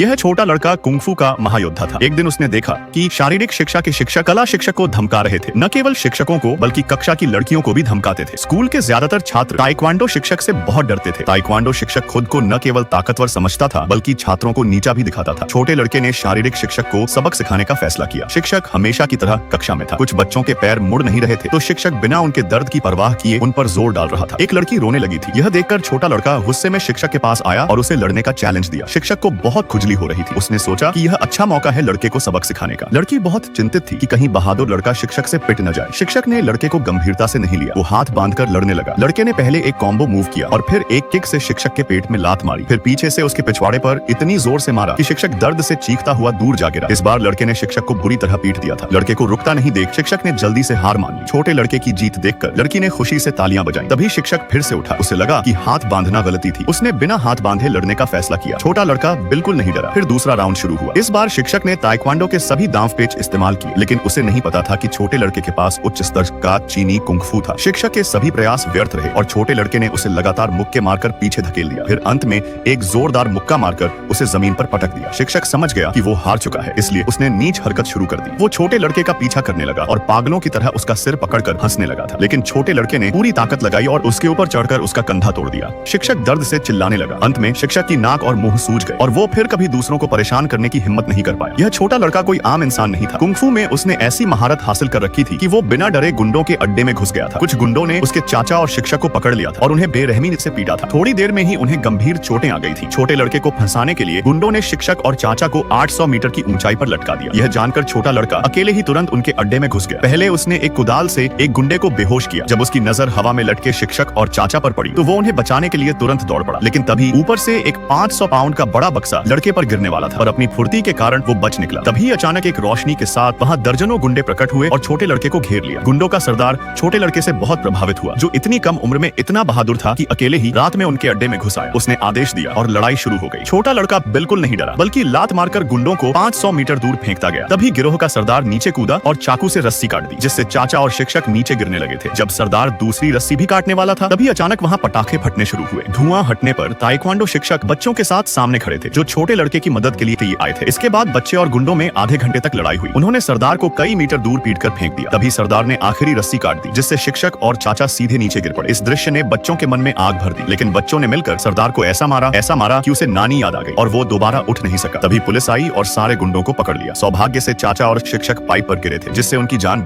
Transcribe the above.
यह छोटा लड़का कुंफू का महायोद्धा था। एक दिन उसने देखा कि शारीरिक शिक्षा के शिक्षक कला शिक्षक को धमका रहे थे। न केवल शिक्षकों को बल्कि कक्षा की लड़कियों को भी धमकाते थे। स्कूल के ज्यादातर छात्र ताइक्वांडो शिक्षक से बहुत डरते थे। ताइक्वांडो शिक्षक खुद को न केवल ताकतवर समझता था बल्कि छात्रों को नीचा भी दिखाता था। छोटे लड़के ने शारीरिक शिक्षक को सबक सिखाने का फैसला किया। शिक्षक हमेशा की तरह कक्षा में था। कुछ बच्चों के पैर मुड़ नहीं रहे थे तो शिक्षक बिना उनके दर्द की परवाह किए उन पर जोर डाल रहा था। एक लड़की रोने लगी थी। यह देखकर छोटा लड़का गुस्से में शिक्षक के पास आया और उसे लड़ने का चैलेंज दिया। शिक्षक को बहुत खुजली हो रही थी। उसने सोचा कि यह अच्छा मौका है लड़के को सबक सिखाने का। लड़की बहुत चिंतित थी कि कहीं बहादुर लड़का शिक्षक से पिट न जाए। शिक्षक ने लड़के को गंभीरता से नहीं लिया। वो हाथ बांधकर लड़ने लगा। लड़के ने पहले एक कॉम्बो मूव किया और फिर एक किक से शिक्षक के पेट में लात मारी। फिर पीछे से उसके पिछवाड़े पर इतनी जोर से मारा कि शिक्षक दर्द से चीखता हुआ दूर जा गिरा। इस बार लड़के ने शिक्षक को बुरी तरह पीट दिया था। लड़के को रुकता नहीं देख शिक्षक ने जल्दी से हार मान ली। छोटे लड़के की जीत देखकर लड़की ने खुशी से तालियां बजाई। तभी शिक्षक फिर से उठा। उसे लगा कि हाथ बांधना गलती थी। उसने बिना हाथ बांधे लड़ने का फैसला किया। छोटा लड़का बिल्कुल नहीं डरा। फिर दूसरा राउंड शुरू हुआ। इस बार शिक्षक ने ताइक्वांडो के सभी दांव पेच इस्तेमाल किए, लेकिन उसे नहीं पता था कि छोटे लड़के के पास उच्च स्तर का चीनी कुंफू था। शिक्षक के सभी प्रयास व्यर्थ रहे और छोटे लड़के ने उसे लगातार मुक्के मारकर पीछे धकेल दिया। फिर अंत में एक जोरदार मुक्का मारकर उसे जमीन पर पटक दिया। शिक्षक समझ गया कि वो हार चुका है, इसलिए उसने नीच हरकत शुरू कर दी। वो छोटे लड़के का पीछा करने लगा और पागलों की तरह उसका सिर पकड़कर हंसने लगा था। लेकिन छोटे लड़के ने पूरी ताकत लगाई और उसके ऊपर चढ़कर उसका कंधा तोड़ दिया। शिक्षक दर्द से चिल्लाने लगा। अंत में शिक्षक की नाक और मुंह सूज गए और वो फिर कभी दूसरों को परेशान करने की हिम्मत नहीं कर पाया। यह छोटा लड़का कोई आम इंसान नहीं था। कुंफू में उसने ऐसी महारत हासिल कर रखी थी कि वो बिना डरे गुंडों के अड्डे में घुस गया था। कुछ गुंडों ने उसके चाचा और शिक्षक को पकड़ लिया था और उन्हें बेरहमी से पीटा था। थोड़ी देर में ही उन्हें गंभीर चोटें आ गई थी। छोटे लड़के को फंसाने के लिए गुंडों ने शिक्षक और चाचा को 800 मीटर की ऊंचाई पर लटका दिया। यह जानकर छोटा लड़का अकेले ही तुरंत उनके अड्डे में घुस गया। पहले उसने एक कुदाल से एक गुंडे को बेहोश किया। जब उसकी नजर हवा में लटके शिक्षक और चाचा पर पड़ी तो वो उन्हें बचाने के लिए तुरंत दौड़ पड़ा। लेकिन तभी ऊपर से एक 500 पाउंड का बड़ा बक्सा लड़के पर गिरने वाला था और अपनी फुर्ती के कारण वो बच निकला। तभी अचानक एक रोशनी के साथ वहां दर्जनों गुंडे प्रकट हुए और छोटे लड़के को घेर लिया। गुंडों का सरदार छोटे लड़के से बहुत प्रभावित हुआ, जो इतनी कम उम्र में इतना बहादुर था कि अकेले ही रात में उनके अड्डे में घुस आया। उसने आदेश दिया और लड़ाई शुरू हो गई। छोटा लड़का बिल्कुल नहीं डरा, बल्कि लात मारकर गुंडों को 500 मीटर दूर फेंकता गया। तभी गिरोह का सरदार नीचे कूदा और चाकू से रस्सी काट दी, जिससे चाचा और शिक्षक नीचे गिरने लगे थे। जब सरदार दूसरी रस्सी भी काटने वाला था तभी अचानक वहां पटाखे फटने शुरू हुए। धुआं हटने पर ताइक्वांडो शिक्षक बच्चों के साथ सामने खड़े थे, जो छोटे लड़के की मदद के लिए आए थे। इसके बाद बच्चे और गुंडों में आधे घंटे तक लड़ाई हुई। उन्होंने सरदार को कई मीटर दूर पीटकर फेंक दिया। तभी सरदार ने आखिरी रस्सी काट दी, जिससे शिक्षक और चाचा सीधे नीचे गिर पड़े। इस दृश्य ने बच्चों के मन में आग भर दी, लेकिन बच्चों ने मिलकर सरदार को ऐसा मारा कि उसे नानी याद आ गई और वो दोबारा उठ नहीं सका। तभी पुलिस आई और सारे गुंडों को पकड़ लिया। सौभाग्य से चाचा और शिक्षक पाइप पर गिरे थे, जिससे उनकी जान